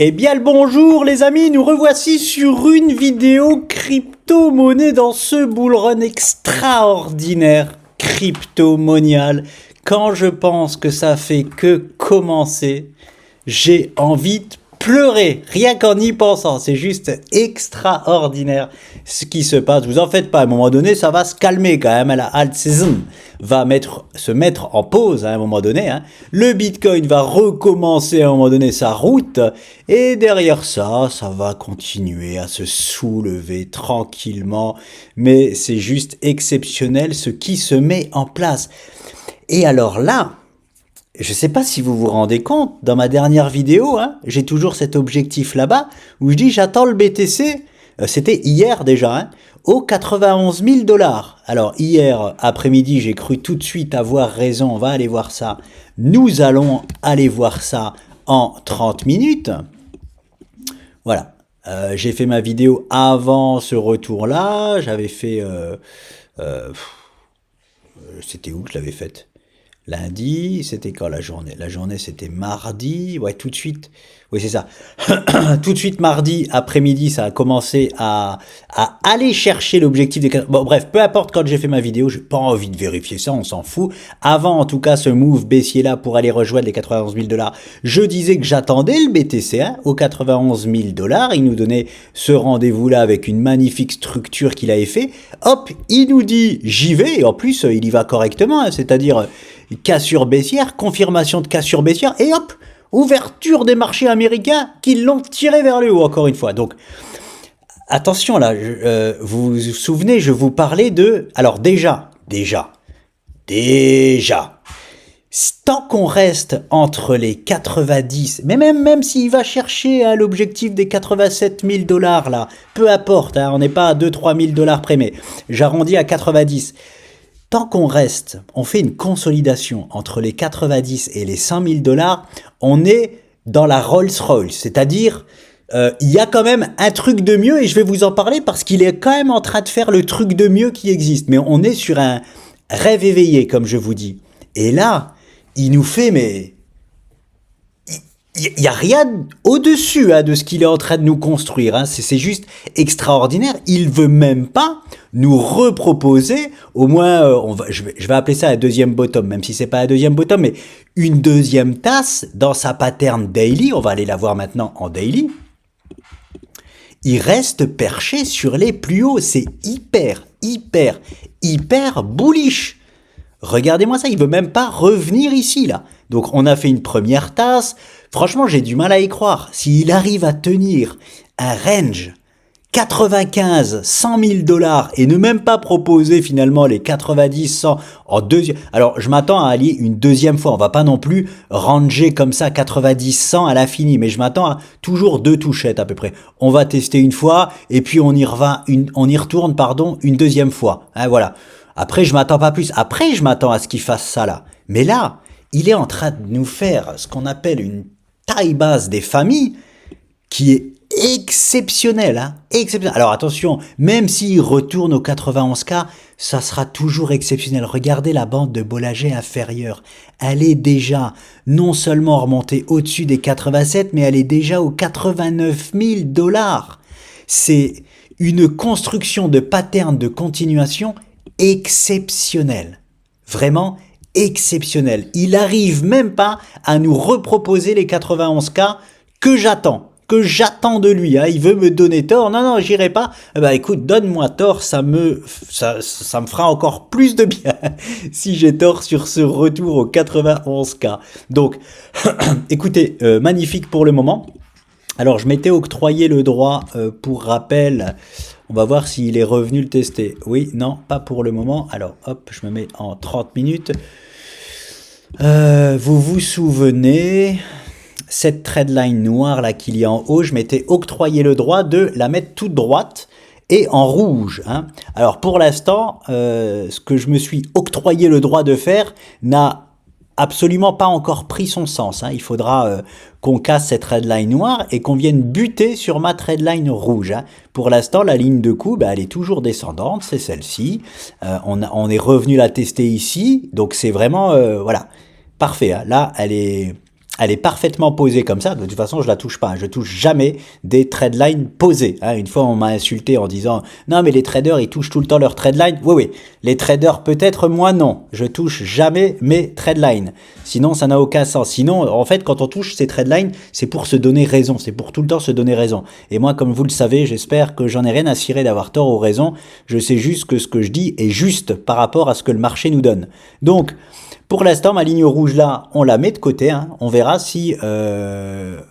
Eh bien le bonjour les amis, nous revoici sur une vidéo crypto-monnaie dans ce bull run extraordinaire crypto-monial. Quand je pense que ça fait que commencer, j'ai envie de pleurer, rien qu'en y pensant. C'est juste extraordinaire ce qui se passe. Vous en faites pas, à un moment donné, ça va se calmer quand même. La alt season va se mettre en pause à un moment donné. Le Bitcoin va recommencer à un moment donné sa route. Et derrière ça, ça va continuer à se soulever tranquillement. Mais c'est juste exceptionnel ce qui se met en place. Et alors là, je ne sais pas si vous vous rendez compte, dans ma dernière vidéo, j'ai toujours cet objectif là-bas, où je dis j'attends le BTC, c'était hier déjà, aux 91 000 $. Alors hier après-midi, j'ai cru tout de suite avoir raison, on va aller voir ça. Nous allons aller voir ça en 30 minutes. Voilà, j'ai fait ma vidéo avant ce retour-là, j'avais fait... c'était où que je l'avais faite ? Lundi, c'était quand la journée? La journée, c'était mardi. Ouais, tout de suite. Oui, c'est ça. Tout de suite, mardi après-midi, ça a commencé à aller chercher l'objectif des... Bon, bref, peu importe quand j'ai fait ma vidéo, j'ai pas envie de vérifier ça, on s'en fout. Avant, en tout cas, ce move baissier-là pour aller rejoindre les 91 000 $, je disais que j'attendais le BTC aux 91 000 $. Il nous donnait ce rendez-vous-là avec une magnifique structure qu'il avait fait. Hop, il nous dit j'y vais. Et en plus, il y va correctement, c'est-à-dire... cassure baissière, confirmation de cassure baissière, et hop, ouverture des marchés américains qui l'ont tiré vers le haut, encore une fois. Donc, attention là, vous vous souvenez, je vous parlais de... Alors déjà, tant qu'on reste entre les 90, mais même s'il va chercher l'objectif des 87 000 $, là, peu importe, on n'est pas à 2-3 000 $ près, mais j'arrondis à 90. Tant qu'on reste, on fait une consolidation entre les 90 et les 100 000 $, on est dans la Rolls-Royce, c'est-à-dire il y a quand même un truc de mieux et je vais vous en parler parce qu'il est quand même en train de faire le truc de mieux qui existe. Mais on est sur un rêve éveillé, comme je vous dis. Et là, il nous fait, mais... il n'y a rien au-dessus de ce qu'il est en train de nous construire. C'est juste extraordinaire. Il veut même pas nous reproposer, au moins, je vais appeler ça un deuxième bottom, même si c'est pas un deuxième bottom, mais une deuxième tasse dans sa pattern daily. On va aller la voir maintenant en daily. Il reste perché sur les plus hauts. C'est hyper bullish. Regardez-moi ça, il veut même pas revenir ici, là. Donc, on a fait une première tasse. Franchement, j'ai du mal à y croire. S'il arrive à tenir un range 95, 100 000 $ et ne même pas proposer finalement les 90, 100 en deuxième... Alors, je m'attends à aller une deuxième fois. On va pas non plus ranger comme ça 90, 100 à l'infini, mais je m'attends à toujours 2 touchettes à peu près. On va tester une fois et puis on y retourne, une deuxième fois. Voilà. Après, je m'attends pas plus. Après, je m'attends à ce qu'il fasse ça là. Mais là, il est en train de nous faire ce qu'on appelle une taille basse des familles qui est exceptionnelle. Exceptionnelle. Alors attention, même s'il retourne aux 91K, ça sera toujours exceptionnel. Regardez la bande de Bollinger inférieure. Elle est déjà non seulement remontée au-dessus des 87, mais elle est déjà aux 89 000 $. C'est une construction de pattern de continuation exceptionnel, vraiment exceptionnel. Il arrive même pas à nous reproposer les 91K que j'attends de lui. Il veut me donner tort. Non, j'irai pas. Écoute, donne-moi tort, ça me fera encore plus de bien si j'ai tort sur ce retour aux 91K. Donc, écoutez, magnifique pour le moment. Alors, je m'étais octroyé le droit, pour rappel, on va voir s'il est revenu le tester. Oui, non, pas pour le moment. Alors, hop, je me mets en 30 minutes. Vous vous souvenez, cette trendline noire là qu'il y a en haut, je m'étais octroyé le droit de la mettre toute droite et en rouge. Alors, pour l'instant, ce que je me suis octroyé le droit de faire n'a absolument pas encore pris son sens. Il faudra qu'on casse cette trendline noire et qu'on vienne buter sur ma trendline rouge. Pour l'instant, la ligne de coup, elle est toujours descendante, c'est celle-ci. On est revenu la tester ici, donc c'est vraiment, voilà, parfait. Là, elle est Elle est parfaitement posée comme ça. De toute façon, je la touche pas. Je touche jamais des trade-lines posées. Une fois, on m'a insulté en disant « Non, mais les traders, ils touchent tout le temps leurs trade-lines. » Oui, oui. Les traders, peut-être, moi, non. Je touche jamais mes trade-lines. Sinon, ça n'a aucun sens. Sinon, en fait, quand on touche ces trade-lines, c'est pour se donner raison. C'est pour tout le temps se donner raison. Et moi, comme vous le savez, j'espère que j'en ai rien à cirer d'avoir tort ou raison. Je sais juste que ce que je dis est juste par rapport à ce que le marché nous donne. Donc, pour l'instant, ma ligne rouge là, on la met de côté. On verra si elle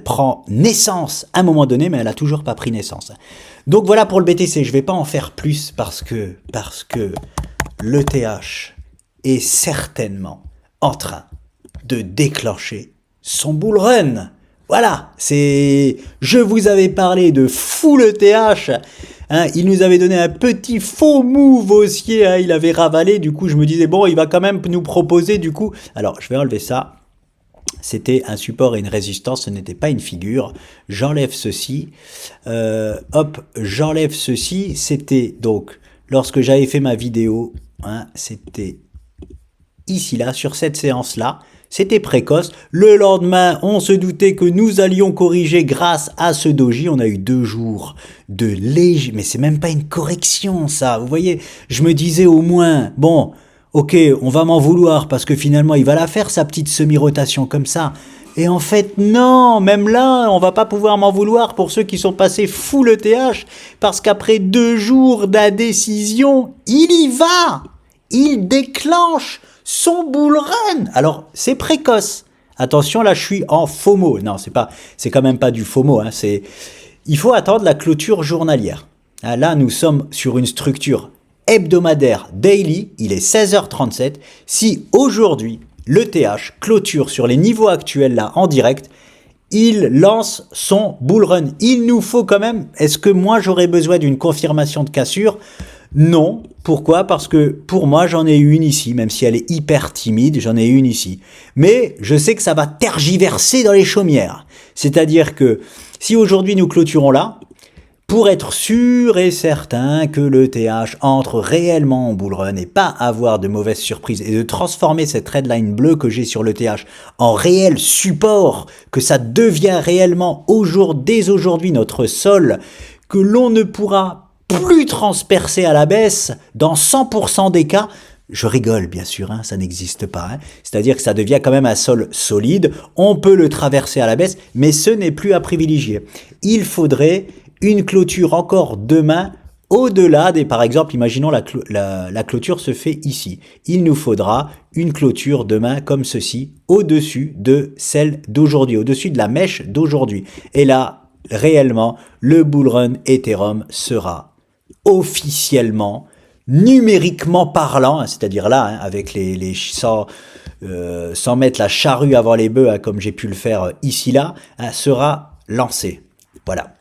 prend naissance à un moment donné, mais elle a toujours pas pris naissance. Donc voilà pour le BTC. Je vais pas en faire plus parce que l'ETH est certainement en train de déclencher son bull run. Voilà, je vous avais parlé de full ETH. Il nous avait donné un petit faux move haussier, il avait ravalé, du coup je me disais bon il va quand même nous proposer du coup, alors je vais enlever ça, c'était un support et une résistance, ce n'était pas une figure, j'enlève ceci, j'enlève ceci, c'était donc lorsque j'avais fait ma vidéo, c'était ici là, sur cette séance là, c'était précoce. Le lendemain, on se doutait que nous allions corriger grâce à ce doji. On a eu 2 jours de léger... Mais c'est même pas une correction, ça. Vous voyez, je me disais au moins, bon, ok, on va m'en vouloir parce que finalement, il va la faire, sa petite semi-rotation comme ça. Et en fait, non, même là, on va pas pouvoir m'en vouloir pour ceux qui sont passés full ETH parce qu'après 2 jours d'indécision, il y va. Il déclenche son bull run. Alors, c'est précoce. Attention, là, je suis en FOMO. Non, c'est quand même pas du FOMO. Il faut attendre la clôture journalière. Là, nous sommes sur une structure hebdomadaire daily. Il est 16h37. Si aujourd'hui, l'ETH clôture sur les niveaux actuels là en direct, il lance son bull run. Il nous faut quand même... Est-ce que moi, j'aurais besoin d'une confirmation de cassure ? Non. Pourquoi? Parce que pour moi, j'en ai une ici, même si elle est hyper timide, j'en ai une ici. Mais je sais que ça va tergiverser dans les chaumières. C'est-à-dire que si aujourd'hui nous clôturons là, pour être sûr et certain que l'ETH entre réellement en bull run et pas avoir de mauvaises surprises et de transformer cette redline bleue que j'ai sur l'ETH en réel support, que ça devient réellement dès aujourd'hui notre sol, que l'on ne pourra plus transpercer à la baisse dans 100% des cas, je rigole bien sûr, ça n'existe pas, c'est-à-dire que ça devient quand même un sol solide, on peut le traverser à la baisse, mais ce n'est plus à privilégier. Il faudrait une clôture encore demain, au-delà des, par exemple, imaginons la clôture se fait ici, il nous faudra une clôture demain comme ceci, au-dessus de celle d'aujourd'hui, au-dessus de la mèche d'aujourd'hui, et là, réellement, le bull run Ethereum sera officiellement, numériquement parlant, c'est-à-dire là, avec sans mettre la charrue avant les bœufs, comme j'ai pu le faire ici là, sera lancé. Voilà.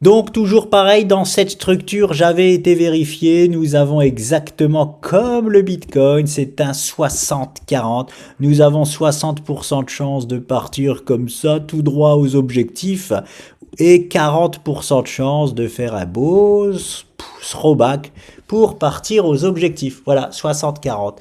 Donc toujours pareil, dans cette structure, j'avais été vérifié, nous avons exactement comme le Bitcoin, c'est un 60-40, nous avons 60% de chance de partir comme ça, tout droit aux objectifs, et 40% de chance de faire un beau throwback pour partir aux objectifs. Voilà, 60-40.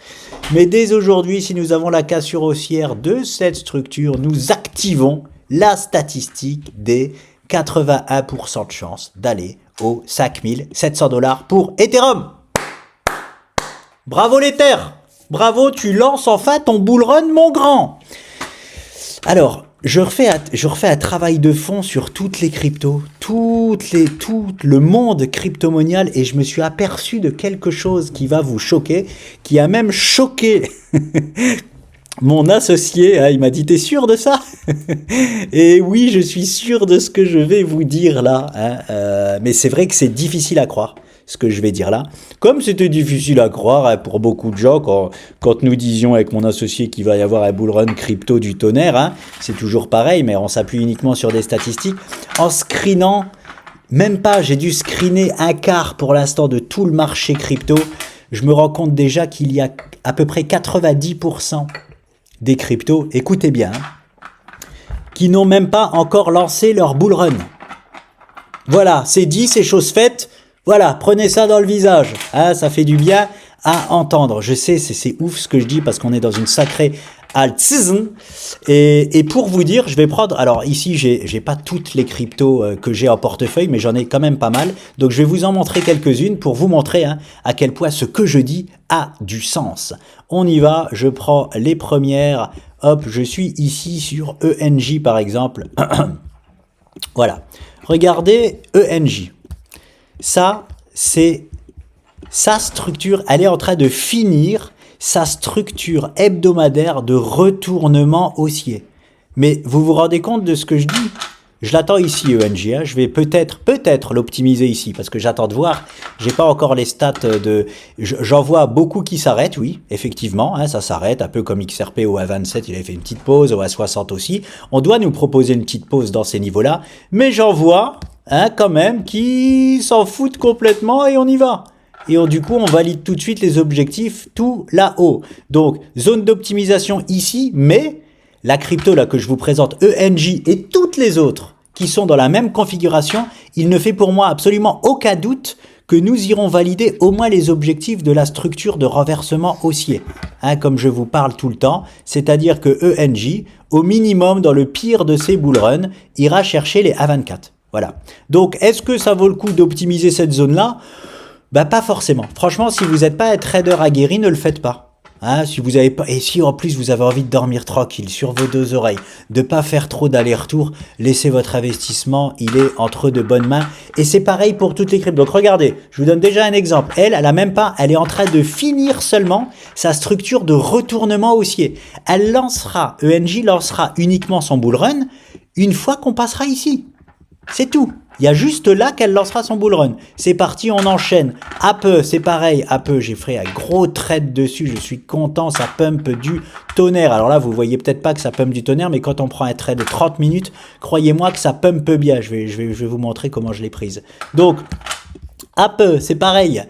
Mais dès aujourd'hui, si nous avons la cassure haussière de cette structure, nous activons la statistique des 81% de chance d'aller aux 5700 $ pour Ethereum. Bravo l'Ether. Bravo, tu lances enfin ton bull run, mon grand. Alors, je refais un travail de fond sur toutes les cryptos, tout le monde cryptomonial, et je me suis aperçu de quelque chose qui va vous choquer, qui a même choqué mon associé. Il m'a dit « T'es sûr de ça ?» Et oui, je suis sûr de ce que je vais vous dire là. Mais c'est vrai que c'est difficile à croire, ce que je vais dire là. Comme c'était difficile à croire pour beaucoup de gens quand nous disions avec mon associé qu'il va y avoir un bull run crypto du tonnerre, c'est toujours pareil, mais on s'appuie uniquement sur des statistiques. En screenant, même pas, j'ai dû screener un quart pour l'instant de tout le marché crypto. Je me rends compte déjà qu'il y a à peu près 90% des cryptos, écoutez bien, qui n'ont même pas encore lancé leur bull run. Voilà, c'est dit, c'est chose faite. Voilà, prenez ça dans le visage. Ça fait du bien à entendre. Je sais, c'est ouf ce que je dis parce qu'on est dans une sacrée Altzn. Et pour vous dire, je vais prendre, alors ici j'ai pas toutes les cryptos que j'ai en portefeuille, mais j'en ai quand même pas mal, donc je vais vous en montrer quelques-unes pour vous montrer hein, à quel point ce que je dis a du sens. On y va, je prends les premières, hop, je suis ici sur ENJ par exemple, voilà, regardez ENJ, ça c'est sa structure, elle est en train de finir sa structure hebdomadaire de retournement haussier. Mais vous vous rendez compte de ce que je dis? Je l'attends ici, ENJ. Hein. Je vais peut-être l'optimiser ici, parce que j'attends de voir. J'ai pas encore les stats de... J'en vois beaucoup qui s'arrêtent, oui, effectivement. Hein, ça s'arrête, un peu comme XRP au A27, il avait fait une petite pause, au A60 aussi. On doit nous proposer une petite pause dans ces niveaux-là. Mais j'en vois, hein, quand même, qui s'en foutent complètement et on y va. Et du coup, on valide tout de suite les objectifs tout là-haut. Donc, zone d'optimisation ici, mais la crypto là que je vous présente, ENJ et toutes les autres qui sont dans la même configuration, il ne fait pour moi absolument aucun doute que nous irons valider au moins les objectifs de la structure de renversement haussier. Hein, comme je vous parle tout le temps, c'est-à-dire que ENJ, au minimum dans le pire de ses bull runs, ira chercher les A24. Voilà. Donc, est-ce que ça vaut le coup d'optimiser cette zone-là ? Bah pas forcément. Franchement, si vous n'êtes pas un trader aguerri, ne le faites pas. Hein, si vous avez pas, et si en plus vous avez envie de dormir tranquille sur vos deux oreilles, de pas faire trop d'aller-retour, laissez votre investissement, il est entre de bonnes mains. Et c'est pareil pour toutes les cryptos. Donc regardez, je vous donne déjà un exemple. Elle a même pas, elle est en train de finir seulement sa structure de retournement haussier. Elle lancera, ENJ lancera uniquement son bull run une fois qu'on passera ici. C'est tout. Il y a juste là qu'elle lancera son bull run. C'est parti, on enchaîne. Ape, c'est pareil. Ape, j'ai fait un gros trade dessus. Je suis content, ça pump du tonnerre. Alors là, vous voyez peut-être pas que ça pump du tonnerre, mais quand on prend un trade de 30 minutes, croyez-moi que ça pump bien. Je vais vous montrer comment je l'ai prise. Donc, Ape, c'est pareil.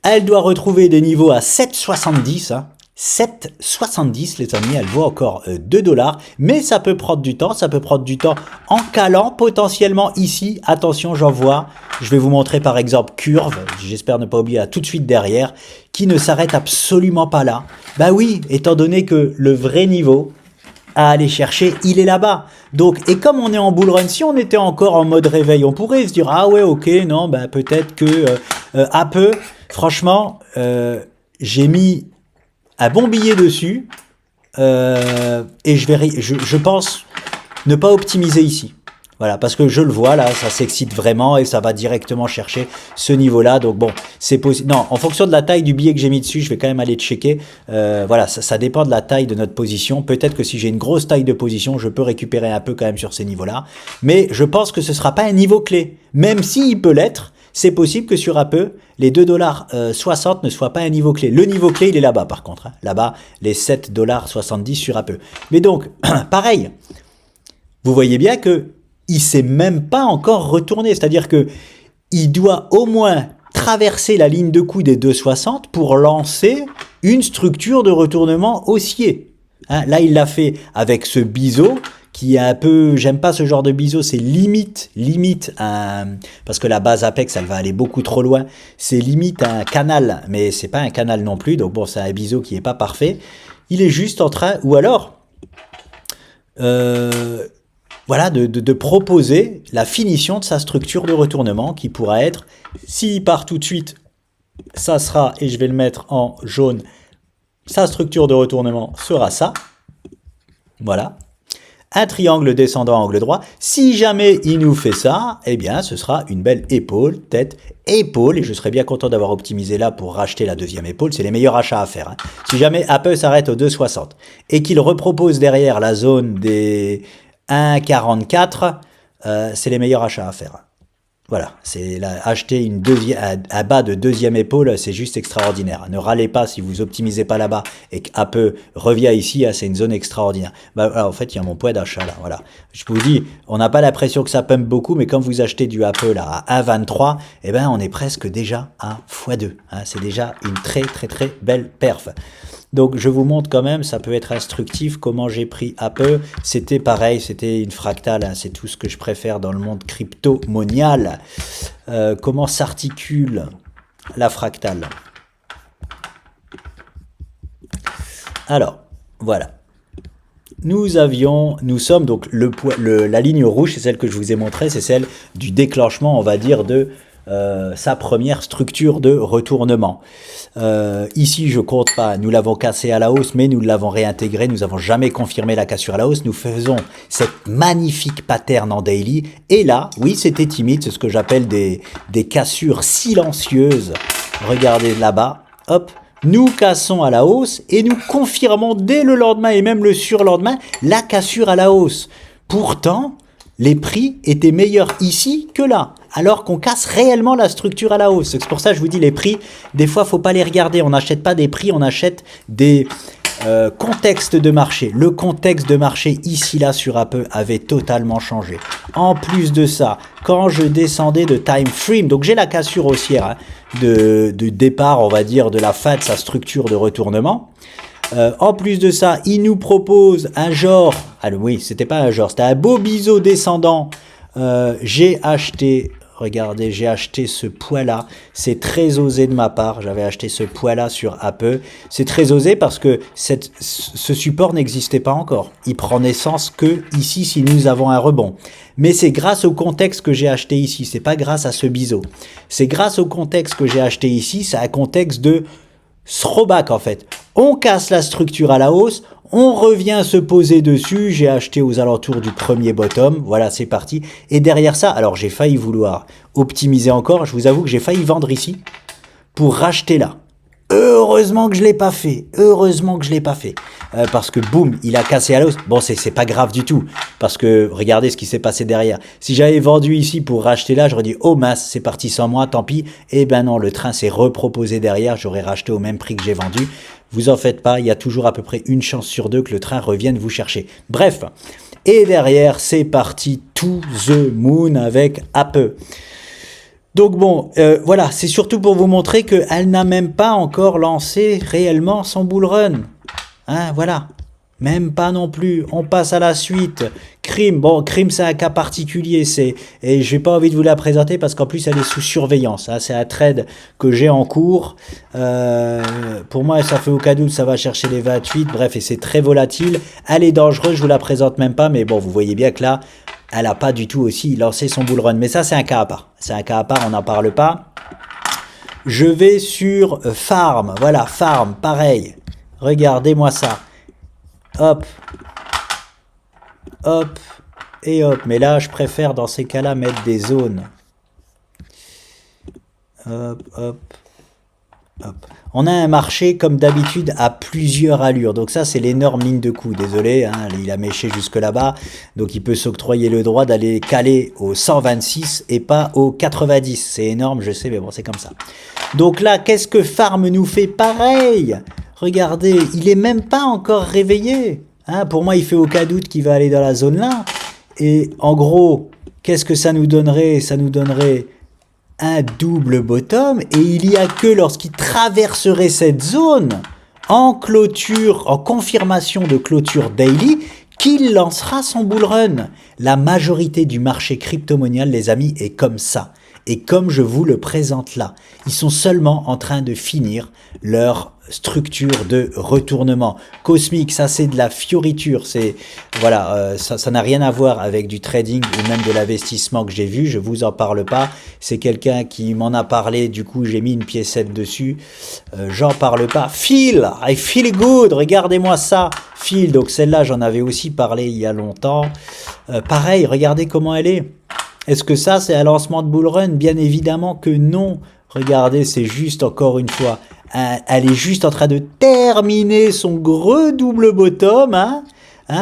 Elle doit retrouver des niveaux à 7,70. Hein. 7,70 les amis, elle vaut encore 2 $, mais ça peut prendre du temps, en calant potentiellement ici, attention j'en vois, je vais vous montrer par exemple Curve, j'espère ne pas oublier là tout de suite derrière, qui ne s'arrête absolument pas là, bah oui, étant donné que le vrai niveau à aller chercher, il est là-bas. Donc, et comme on est en bull run, si on était encore en mode réveil, on pourrait se dire, ah ouais, ok, non, bah peut-être que à peu, franchement, j'ai mis un bon billet dessus et je pense ne pas optimiser ici. Voilà, parce que je le vois là, ça s'excite vraiment et ça va directement chercher ce niveau-là. Donc bon, c'est possible. Non, en fonction de la taille du billet que j'ai mis dessus, je vais quand même aller checker. Voilà, ça dépend de la taille de notre position. Peut-être que si j'ai une grosse taille de position, je peux récupérer un peu quand même sur ces niveaux-là. Mais je pense que ce ne sera pas un niveau clé. Même s'il peut l'être, c'est possible que sur Ape, les 2,60 $ ne soient pas un niveau clé. Le niveau clé, il est là-bas par contre. Hein. Là-bas, les 7,70 $ sur Ape. Mais donc, pareil, vous voyez bien que il s'est même pas encore retourné. C'est-à-dire que il doit au moins traverser la ligne de coup des 2,60 pour lancer une structure de retournement haussier. Hein, là, il l'a fait avec ce biseau qui est un peu, j'aime pas ce genre de biseau, c'est limite, parce que la base Apex, elle va aller beaucoup trop loin, c'est limite un canal, mais c'est pas un canal non plus, donc bon, c'est un biseau qui est pas parfait. Il est juste en train, ou alors, voilà, de proposer la finition de sa structure de retournement qui pourra être, s'il part tout de suite, ça sera, et je vais le mettre en jaune, sa structure de retournement sera ça. Voilà. Un triangle descendant angle droit. Si jamais il nous fait ça, eh bien, ce sera une belle épaule, tête, épaule. Et je serais bien content d'avoir optimisé là pour racheter la deuxième épaule. C'est les meilleurs achats à faire. Hein. Si jamais Apple s'arrête au 2,60 et qu'il repropose derrière la zone des 1,44, c'est les meilleurs achats à faire. Voilà, c'est acheter une à bas de deuxième épaule, c'est juste extraordinaire. Ne râlez pas si vous optimisez pas là-bas et qu'Ape revient ici, c'est une zone extraordinaire. Bah, alors, en fait, il y a mon point d'achat là. Voilà, je vous dis, on n'a pas l'impression que ça pump beaucoup, mais quand vous achetez du Ape là à 1,23, eh ben on est presque déjà à x2. Hein, c'est déjà une très très très belle perf. Donc je vous montre quand même, ça peut être instructif, comment j'ai pris Ape. C'était pareil, c'était une fractale, hein, c'est tout ce que je préfère dans le monde crypto-monial. Comment s'articule la fractale? Alors, voilà. nous sommes donc la ligne rouge, c'est celle que je vous ai montrée, c'est celle du déclenchement, on va dire, de sa première structure de retournement. Ici, je compte pas, nous l'avons cassé à la hausse, mais nous l'avons réintégré, nous n'avons jamais confirmé la cassure à la hausse, nous faisons cette magnifique pattern en daily, et là, oui, c'était timide, c'est ce que j'appelle des cassures silencieuses. Regardez là-bas, hop, nous cassons à la hausse et nous confirmons dès le lendemain et même le surlendemain la cassure à la hausse. Pourtant, les prix étaient meilleurs ici que là, alors qu'on casse réellement la structure à la hausse. C'est pour ça que je vous dis, les prix, des fois, faut pas les regarder. On n'achète pas des prix, on achète des contextes de marché. Le contexte de marché ici, là, sur Apple, avait totalement changé. En plus de ça, quand je descendais de time frame, donc j'ai la cassure haussière hein, de départ, on va dire, de la fin de sa structure de retournement. En plus de ça, il nous propose un genre, ah oui, c'était pas un genre, c'était un beau biseau descendant. J'ai acheté, regardez, j'ai acheté ce poids-là. C'est très osé de ma part. J'avais acheté ce poids-là sur Apple. C'est très osé parce que ce support n'existait pas encore. Il prend naissance que ici si nous avons un rebond. Mais c'est grâce au contexte que j'ai acheté ici. C'est pas grâce à ce biseau. C'est grâce au contexte que j'ai acheté ici. C'est un contexte de throwback en fait. On casse la structure à la hausse, on revient se poser dessus, j'ai acheté aux alentours du premier bottom, voilà c'est parti. Et derrière ça, alors j'ai failli vouloir optimiser encore, je vous avoue que j'ai failli vendre ici pour racheter là. Heureusement que je l'ai pas fait, heureusement que je l'ai pas fait. Parce que boum, il a cassé à la hausse. Bon, c'est pas grave du tout, parce que regardez ce qui s'est passé derrière. Si j'avais vendu ici pour racheter là, j'aurais dit oh mince, c'est parti sans moi, tant pis. Eh ben non, le train s'est reproposé derrière, j'aurais racheté au même prix que j'ai vendu. Vous en faites pas, il y a toujours à peu près une chance sur deux que le train revienne vous chercher. Bref, et derrière, c'est parti to the moon avec Apple. Donc bon, voilà, c'est surtout pour vous montrer qu'elle n'a même pas encore lancé réellement son bull run. Hein, voilà. Même pas non plus. On passe à la suite. Crime. Bon, Crime, c'est un cas particulier. Et j'ai pas envie de vous la présenter parce qu'en plus, elle est sous surveillance. Hein. C'est un trade que j'ai en cours. Pour moi, ça fait au cas où ça va chercher les 28. Bref, et c'est très volatile. Elle est dangereuse. Je vous la présente même pas. Mais bon, vous voyez bien que là, elle n'a pas du tout aussi lancé son bull run. Mais ça, c'est un cas à part. C'est un cas à part. On n'en parle pas. Je vais sur Farm. Voilà, Farm. Pareil. Regardez-moi ça. Hop, hop, et hop. Mais là, je préfère dans ces cas-là mettre des zones. Hop, hop, hop. On a un marché, comme d'habitude, à plusieurs allures. Donc ça, c'est l'énorme ligne de coup. Désolé, hein, il a méché jusque là-bas. Donc il peut s'octroyer le droit d'aller caler au 126 et pas au 90. C'est énorme, je sais, mais bon, c'est comme ça. Donc là, qu'est-ce que Farm nous fait? Pareil. Regardez, il est même pas encore réveillé. Hein, pour moi, il fait aucun doute qu'il va aller dans la zone là. Et en gros, qu'est-ce que ça nous donnerait? Ça nous donnerait un double bottom. Et il n'y a que lorsqu'il traverserait cette zone, en clôture, en confirmation de clôture daily, qu'il lancera son bull run. La majorité du marché crypto-monial, les amis, est comme ça. Et comme je vous le présente là, ils sont seulement en train de finir leur structure de retournement. Cosmique, ça c'est de la fioriture, c'est voilà, ça n'a rien à voir avec du trading ou même de l'investissement que j'ai vu, je vous en parle pas, c'est quelqu'un qui m'en a parlé, du coup j'ai mis une piécette dessus, j'en parle pas. Feel, I feel good, regardez-moi ça, Feel, donc celle-là j'en avais aussi parlé il y a longtemps, pareil, regardez comment elle est. Est-ce que ça, c'est un lancement de bull run? Bien évidemment que non. Regardez, c'est juste, encore une fois, elle est juste en train de terminer son gros double bottom. Hein,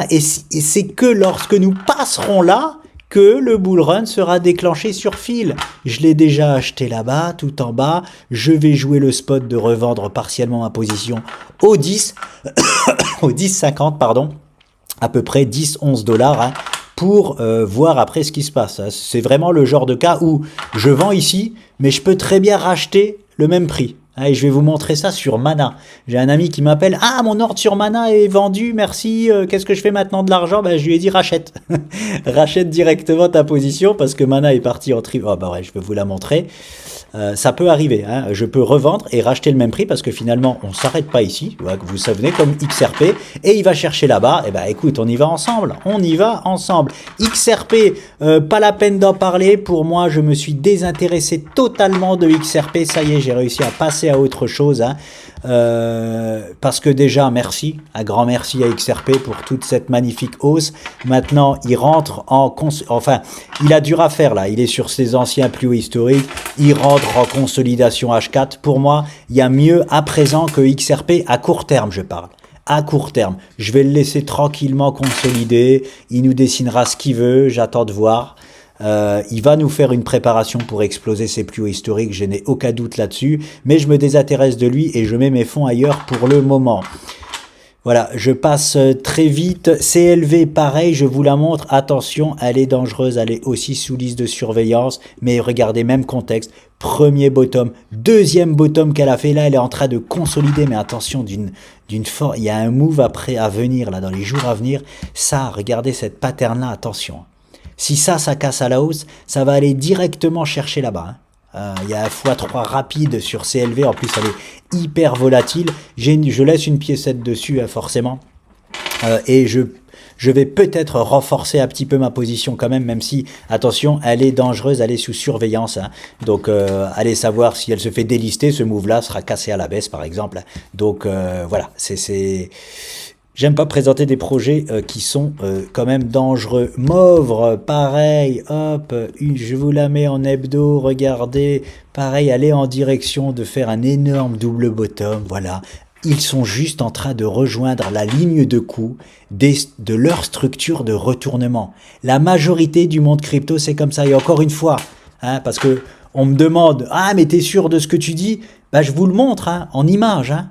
et c'est que lorsque nous passerons là que le bull run sera déclenché sur fil. Je l'ai déjà acheté là-bas, tout en bas. Je vais jouer le spot de revendre partiellement ma position au 10, au 10,50, pardon, à peu près 10-11 $. Hein, pour voir après ce qui se passe. C'est vraiment le genre de cas où je vends ici, mais je peux très bien racheter le même prix. Et je vais vous montrer ça sur Mana. J'ai un ami qui m'appelle « Ah, mon ordre sur Mana est vendu, merci, qu'est-ce que je fais maintenant de l'argent ?» Ben, je lui ai dit « Rachète. » Rachète directement ta position parce que Mana est parti en tri... Oh, bah ouais, je vais vous la montrer. Ça peut arriver, hein. Je peux revendre et racheter le même prix parce que finalement on s'arrête pas ici, vous savez, comme XRP, et il va chercher là-bas. Et ben écoute, on y va ensemble, XRP, pas la peine d'en parler. Pour moi, je me suis désintéressé totalement de XRP. Ça y est, j'ai réussi à passer à autre chose, hein. Parce que déjà, merci, un grand merci à XRP pour toute cette magnifique hausse. Maintenant, il rentre enfin, il a dur à faire là, il est sur ses anciens plus hauts historiques, il rentre en consolidation H4. Pour moi, il y a mieux à présent que XRP à court terme, je parle. À court terme, je vais le laisser tranquillement consolider, il nous dessinera ce qu'il veut, j'attends de voir. Il va nous faire une préparation pour exploser ses plus hauts historiques, je n'ai aucun doute là-dessus, mais je me désintéresse de lui et je mets mes fonds ailleurs pour le moment. Voilà, je passe très vite. CLV, pareil, je vous la montre. Attention, elle est dangereuse, elle est aussi sous liste de surveillance. Mais regardez, même contexte. Premier bottom, deuxième bottom qu'elle a fait. Là, elle est en train de consolider. Mais attention, il y a un move après à venir, là, dans les jours à venir. Ça, regardez cette pattern-là, attention. Si ça casse à la hausse, ça va aller directement chercher là-bas, hein. Il y a un x3 rapide sur CLV, en plus elle est hyper volatile. Je laisse une piécette dessus, forcément. Et je vais peut-être renforcer un petit peu ma position quand même si, attention, elle est dangereuse, elle est sous surveillance, hein. Donc allez savoir si elle se fait délister, ce move-là sera cassé à la baisse par exemple. Donc voilà, j'aime pas présenter des projets qui sont quand même dangereux. Mauvre, pareil, hop, je vous la mets en hebdo, regardez, pareil, elle est en direction de faire un énorme double bottom, voilà. Ils sont juste en train de rejoindre la ligne de coup de leur structure de retournement. La majorité du monde crypto, c'est comme ça. Et encore une fois, hein, parce que on me demande, ah mais t'es sûr de ce que tu dis? Bah je vous le montre, hein, en image, hein.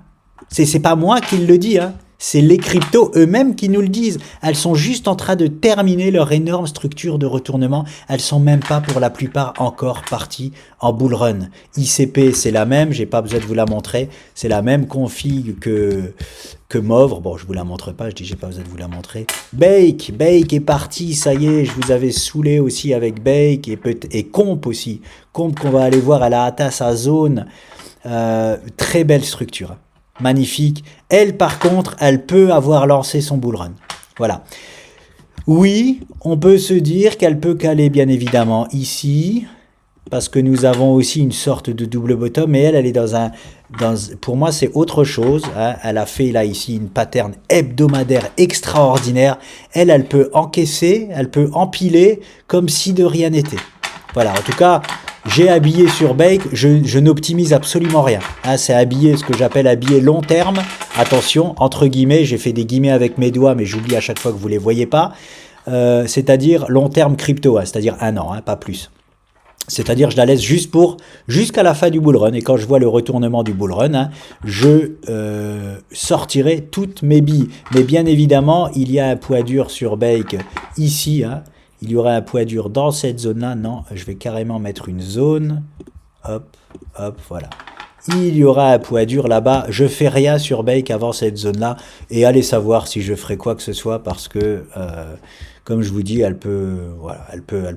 C'est pas moi qui le dis, hein. C'est les cryptos eux-mêmes qui nous le disent. Elles sont juste en train de terminer leur énorme structure de retournement. Elles sont même pas pour la plupart encore parties en bull run. ICP, c'est la même, j'ai pas besoin de vous la montrer. C'est la même config que Mauvre. Bon, je vous la montre pas, je dis j'ai pas besoin de vous la montrer. Bake est parti, ça y est, je vous avais saoulé aussi avec Bake et Comp aussi. Comp qu'on va aller voir, elle a atteint sa zone. Très belle structure. Magnifique. Elle, par contre, elle peut avoir lancé son bull run. Voilà. Oui, on peut se dire qu'elle peut caler, bien évidemment, ici, parce que nous avons aussi une sorte de double bottom, mais elle est pour moi, c'est autre chose, hein. Elle a fait, là, ici, une pattern hebdomadaire extraordinaire. Elle peut encaisser, elle peut empiler, comme si de rien n'était. Voilà, en tout cas, j'ai habillé sur Bake, je n'optimise absolument rien, hein, c'est habillé, ce que j'appelle habillé long terme. Attention, entre guillemets, j'ai fait des guillemets avec mes doigts, mais j'oublie à chaque fois que vous ne les voyez pas. C'est-à-dire long terme crypto, hein, c'est-à-dire 1 an, hein, pas plus. C'est-à-dire je la laisse jusqu'à la fin du bull run. Et quand je vois le retournement du bull run, hein, je sortirai toutes mes billes. Mais bien évidemment, il y a un poids dur sur Bake ici, hein. Il y aura un poids dur dans cette zone-là. Non, je vais carrément mettre une zone. Hop, hop, voilà. Il y aura un poids dur là-bas. Je fais rien sur Bake avant cette zone-là. Et allez savoir si je ferai quoi que ce soit parce que, comme je vous dis, elle peut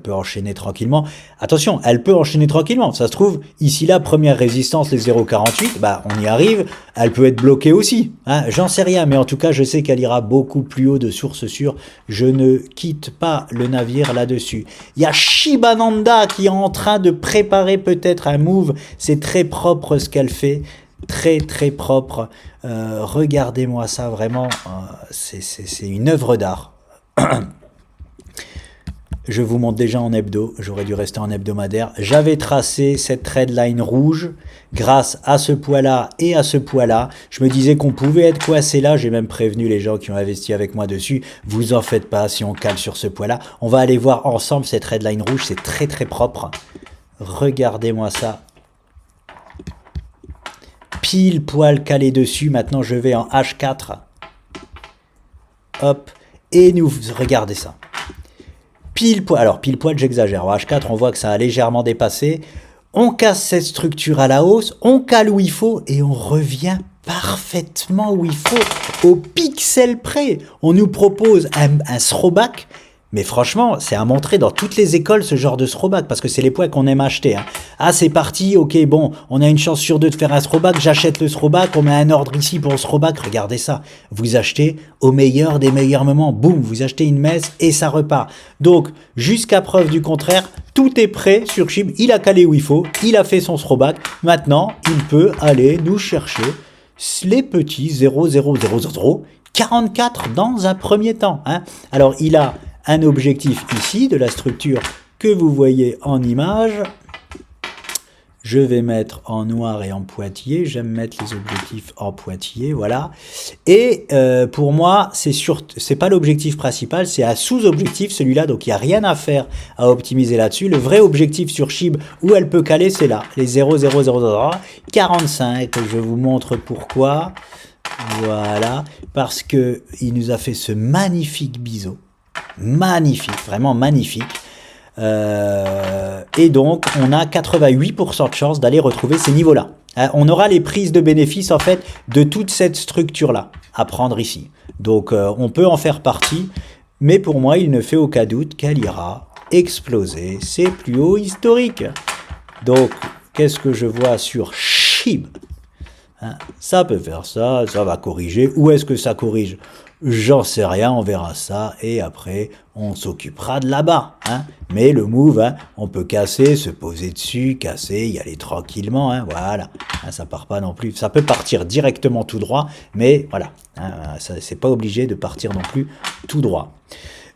enchaîner tranquillement. Attention, elle peut enchaîner tranquillement. Ça se trouve, ici là, première résistance, les 0,48, bah, on y arrive. Elle peut être bloquée aussi, hein. J'en sais rien, mais en tout cas, je sais qu'elle ira beaucoup plus haut de source sûre. Je ne quitte pas le navire là-dessus. Il y a Shiba Nanda qui est en train de préparer peut-être un move. C'est très propre ce qu'elle fait. Très très propre. Regardez-moi ça, vraiment. C'est une œuvre d'art. Je vous montre déjà en hebdo, j'aurais dû rester en hebdomadaire. J'avais tracé cette trendline rouge grâce à ce poids-là et à ce poids-là. Je me disais qu'on pouvait être coincé là. J'ai même prévenu les gens qui ont investi avec moi dessus. Vous en faites pas si on cale sur ce poids-là. On va aller voir ensemble cette trendline rouge. C'est très très propre. Regardez-moi ça. Pile poil calé dessus. Maintenant, je vais en H4. Hop. Et nous, regardez ça. Pile poil, alors pile poil j'exagère, en H4 on voit que ça a légèrement dépassé, on casse cette structure à la hausse, on cale où il faut et on revient parfaitement où il faut, au pixel près. On nous propose un throwback Mais franchement, c'est à montrer dans toutes les écoles ce genre de throwback, parce que c'est les points qu'on aime acheter. Hein. Ah, c'est parti, ok, bon, on a une chance sur 2 de faire un throwback, j'achète le throwback, on met un ordre ici pour le throwback, regardez ça. Vous achetez au meilleur des meilleurs moments, boum, vous achetez une messe et ça repart. Donc, jusqu'à preuve du contraire, tout est prêt sur Shib, il a calé où il faut, il a fait son throwback, maintenant, il peut aller nous chercher les petits 0,000 44 dans un premier temps. Hein. Alors, il a un objectif ici de la structure que vous voyez en image. Je vais mettre en noir et en pointillé. J'aime mettre les objectifs en pointillé, voilà. Et pour moi, c'est pas l'objectif principal, c'est un sous-objectif, celui-là. Donc, il n'y a rien à faire à optimiser là-dessus. Le vrai objectif sur Shib, où elle peut caler, c'est là, les 0,00045. Je vous montre pourquoi. Voilà, parce que il nous a fait ce magnifique biseau. Magnifique, vraiment magnifique. Et donc, on a 88% de chance d'aller retrouver ces niveaux-là. On aura les prises de bénéfices, en fait, de toute cette structure-là à prendre ici. Donc, on peut en faire partie, mais pour moi, il ne fait aucun doute qu'elle ira exploser ses plus hauts historiques. Donc, qu'est-ce que je vois sur Shib? Hein, ça peut faire ça, ça va corriger. Où est-ce que ça corrige? J'en sais rien, on verra ça. Et après, on s'occupera de là-bas. Hein. Mais le move, hein, on peut casser, se poser dessus, casser, y aller tranquillement. Hein, voilà, hein, ça part pas non plus. Ça peut partir directement tout droit, mais voilà, hein, c'est pas obligé de partir non plus tout droit.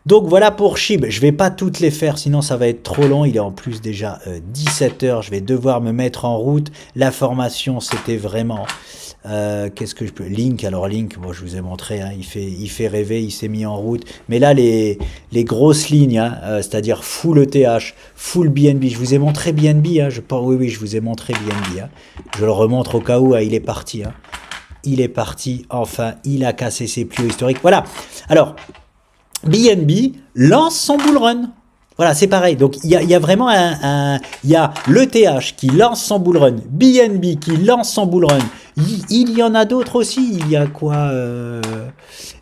Donc voilà pour Shib, je vais pas toutes les faire, sinon ça va être trop long, il est en plus déjà 17 h, je vais devoir me mettre en route. La formation, c'était vraiment, qu'est-ce que je peux, Link, alors Link, moi je vous ai montré, hein, il fait rêver, il s'est mis en route, mais là les grosses lignes, hein, c'est-à-dire full ETH, full BNB, je vous ai montré BNB, hein, oui, je vous ai montré BNB, hein. Je le remontre au cas où, hein, il est parti, hein. Il est parti, enfin, il a cassé ses plus hauts historiques, voilà, alors... BNB lance son bull run. Voilà, c'est pareil. Donc, il y a vraiment il y a l'ETH qui lance son bull run, BNB qui lance son bull run. Il y en a d'autres aussi. Il y a quoi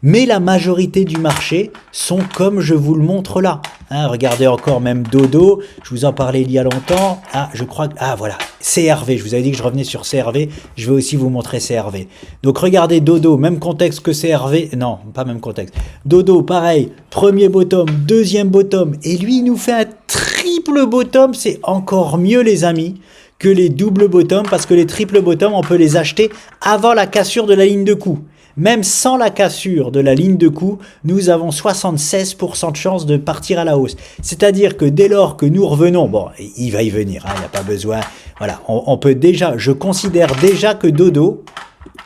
Mais la majorité du marché sont comme je vous le montre là. Hein, regardez encore même Dodo. Je vous en parlais il y a longtemps. Ah, je crois que... Ah, voilà. CRV. Je vous avais dit que je revenais sur CRV. Je vais aussi vous montrer CRV. Donc, regardez Dodo. Même contexte que CRV. Non, pas même contexte. Dodo, pareil. Premier bottom, deuxième bottom. Et lui, il nous fait un triple bottom. C'est encore mieux, les amis, que les doubles bottoms. Parce que les triples bottoms, on peut les acheter avant la cassure de la ligne de coup. Même sans la cassure de la ligne de coup, nous avons 76% de chance de partir à la hausse. C'est-à-dire que dès lors que nous revenons, bon, il va y venir, hein, il n'y a pas besoin, voilà, on peut déjà, je considère déjà que Dodo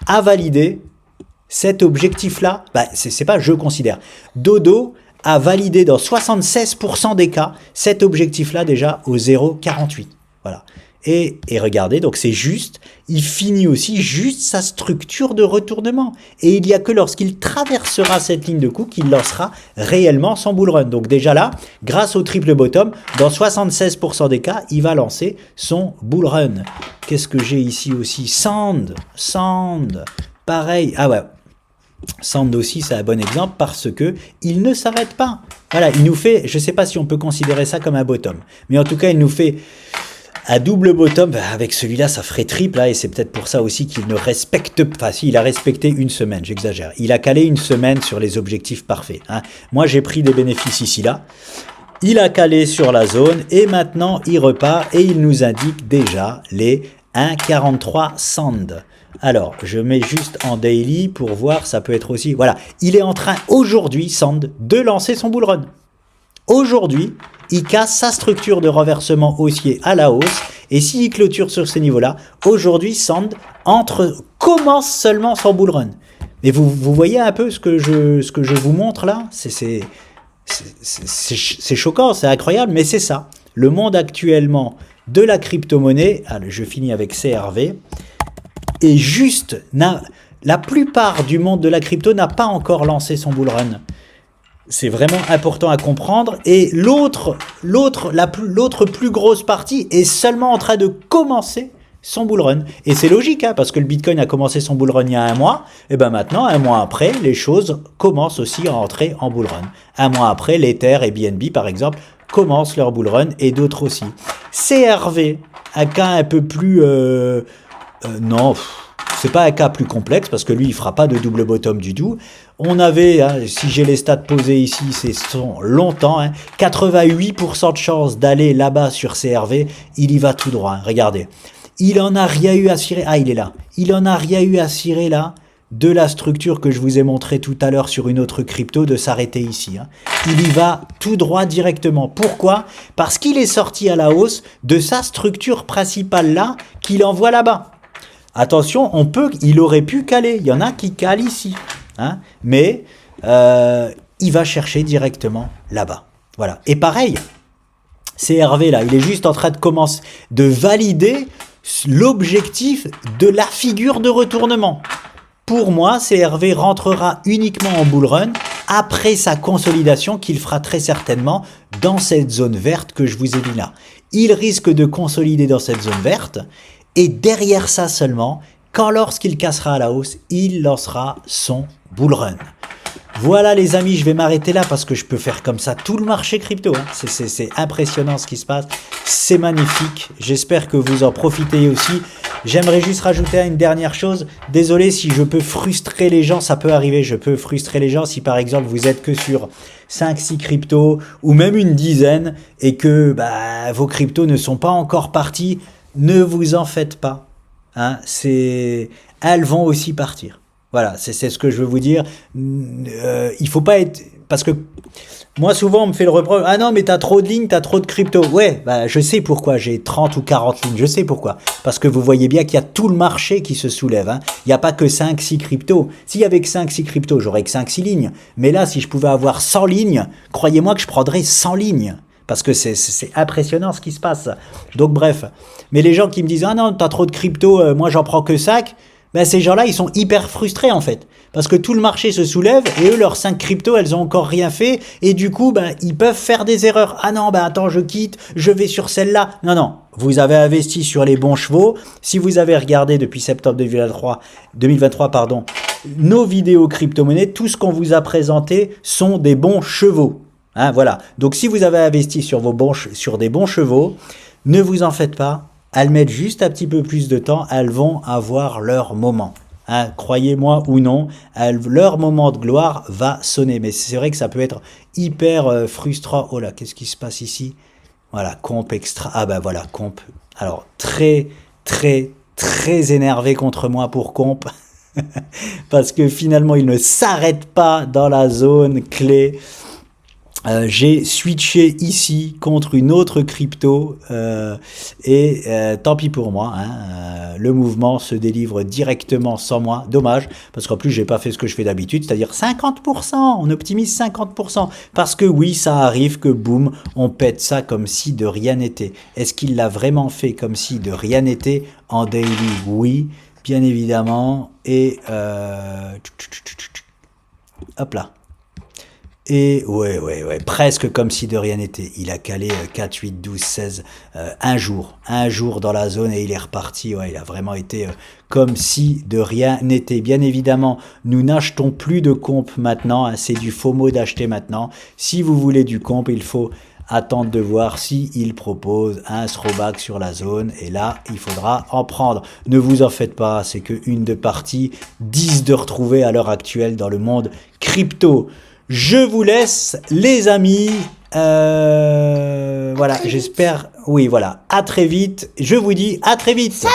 a validé cet objectif-là, bah, c'est pas je considère, Dodo a validé dans 76% des cas cet objectif-là déjà au 0,48, voilà. Et regardez, donc c'est juste, il finit aussi juste sa structure de retournement. Et il n'y a que lorsqu'il traversera cette ligne de coup qu'il lancera réellement son bull run. Donc déjà là, grâce au triple bottom, dans 76% des cas, il va lancer son bull run. Qu'est-ce que j'ai ici aussi? Sand, pareil. Ah ouais, Sand aussi, c'est un bon exemple parce que il ne s'arrête pas. Voilà, il nous fait, je ne sais pas si on peut considérer ça comme un bottom, mais en tout cas, il nous fait... à double bottom, avec celui-là, ça ferait triple, hein, et c'est peut-être pour ça aussi qu'il ne respecte pas. Enfin, si, il a respecté une semaine, j'exagère. Il a calé une semaine sur les objectifs parfaits. Hein. Moi, j'ai pris des bénéfices ici, là. Il a calé sur la zone, et maintenant, il repart, et il nous indique déjà les 1,43 Sand. Alors, je mets juste en daily pour voir, ça peut être aussi... Voilà, il est en train, aujourd'hui, Sand, de lancer son bull run. Aujourd'hui, il casse sa structure de reversement haussier à la hausse. Et s'il clôture sur ces niveaux-là, aujourd'hui, Sand commence seulement son bull run. Mais vous voyez un peu ce que je vous montre là? C'est choquant, c'est incroyable, mais c'est ça. Le monde actuellement de la crypto-monnaie, allez, je finis avec CRV, est juste... La plupart du monde de la crypto n'a pas encore lancé son bull run. C'est vraiment important à comprendre. Et l'autre plus grosse partie est seulement en train de commencer son bull run. Et c'est logique, hein, parce que le Bitcoin a commencé son bull run il y a un mois, et ben maintenant, un mois après, les choses commencent aussi à entrer en bull run. Un mois après, l'Ether et BNB, par exemple, commencent leur bull run, et d'autres aussi. CRV, un cas un peu plus... non, c'est pas un cas plus complexe, parce que lui, il fera pas de double bottom du tout. On avait, hein, si j'ai les stats posés ici, c'est sont longtemps, hein, 88% de chance d'aller là-bas sur CRV, il y va tout droit, hein, regardez. Il en a rien eu à cirer, ah il est là, il en a rien eu à cirer là, de la structure que je vous ai montré tout à l'heure sur une autre crypto, de s'arrêter ici. Hein. Il y va tout droit directement. Pourquoi? Parce qu'il est sorti à la hausse de sa structure principale là, qu'il envoie là-bas. Attention, il aurait pu caler, il y en a qui calent ici. Hein, mais il va chercher directement là-bas. Voilà. Et pareil, CRV là, il est juste en train de commencer de valider l'objectif de la figure de retournement. Pour moi, CRV rentrera uniquement en bull run après sa consolidation qu'il fera très certainement dans cette zone verte que je vous ai dit là. Il risque de consolider dans cette zone verte et derrière ça seulement, lorsqu'il cassera à la hausse, il lancera son bull run. Voilà les amis, je vais m'arrêter là parce que je peux faire comme ça tout le marché crypto. Hein. C'est impressionnant ce qui se passe, c'est magnifique. J'espère que vous en profitez aussi. J'aimerais juste rajouter une dernière chose. Désolé si je peux frustrer les gens, ça peut arriver, je peux frustrer les gens si par exemple vous êtes que sur 5-6 cryptos ou même une dizaine et que vos cryptos ne sont pas encore partis, ne vous en faites pas. Hein, elles vont aussi partir. Voilà, c'est ce que je veux vous dire. Il faut pas être... Parce que moi, souvent, on me fait le reproche. Ah non, mais t'as trop de lignes, t'as trop de crypto. Ouais, je sais pourquoi j'ai 30 ou 40 lignes. Je sais pourquoi. Parce que vous voyez bien qu'il y a tout le marché qui se soulève. Hein. Il n'y a pas que 5-6 cryptos. S'il y avait que 5-6 cryptos, j'aurais que 5-6 lignes. Mais là, si je pouvais avoir 100 lignes, croyez-moi que je prendrais 100 lignes. Parce que c'est impressionnant ce qui se passe. Donc bref. Mais les gens qui me disent « Ah non, t'as trop de crypto, moi j'en prends que 5 », ces gens-là, ils sont hyper frustrés en fait. Parce que tout le marché se soulève et eux, leurs 5 cryptos, elles ont encore rien fait. Et du coup, ils peuvent faire des erreurs. Ah non, attends, je quitte, je vais sur celle-là. Non, non, vous avez investi sur les bons chevaux. Si vous avez regardé depuis septembre 2023, nos vidéos crypto-monnaies, tout ce qu'on vous a présenté sont des bons chevaux. Hein, voilà. Donc si vous avez investi sur des bons chevaux, ne vous en faites pas. Elles mettent juste un petit peu plus de temps, elles vont avoir leur moment. Hein, croyez-moi ou non, leur moment de gloire va sonner. Mais c'est vrai que ça peut être hyper frustrant. Oh là, qu'est-ce qui se passe ici? Voilà, comp extra. Ah voilà, comp. Alors, très, très, très énervé contre moi pour comp. Parce que finalement, il ne s'arrête pas dans la zone clé. J'ai switché ici contre une autre crypto et tant pis pour moi, hein, le mouvement se délivre directement sans moi, dommage, parce qu'en plus j'ai pas fait ce que je fais d'habitude, c'est-à-dire 50%, on optimise 50%, parce que oui, ça arrive que boum, on pète ça comme si de rien n'était. Est-ce qu'il l'a vraiment fait comme si de rien n'était en daily? Oui, bien évidemment, et hop là. Et ouais, presque comme si de rien n'était. Il a calé 4, 8, 12, 16, un jour dans la zone et il est reparti. Ouais, il a vraiment été comme si de rien n'était. Bien évidemment, nous n'achetons plus de comp maintenant. Hein, c'est du FOMO d'acheter maintenant. Si vous voulez du comp, il faut attendre de voir si il propose un throwback sur la zone. Et là, il faudra en prendre. Ne vous en faites pas, c'est que une de partie, 10 de retrouver à l'heure actuelle dans le monde crypto. Je vous laisse, les amis. Voilà, j'espère. Oui, voilà. À très vite. Je vous dis à très vite. Salut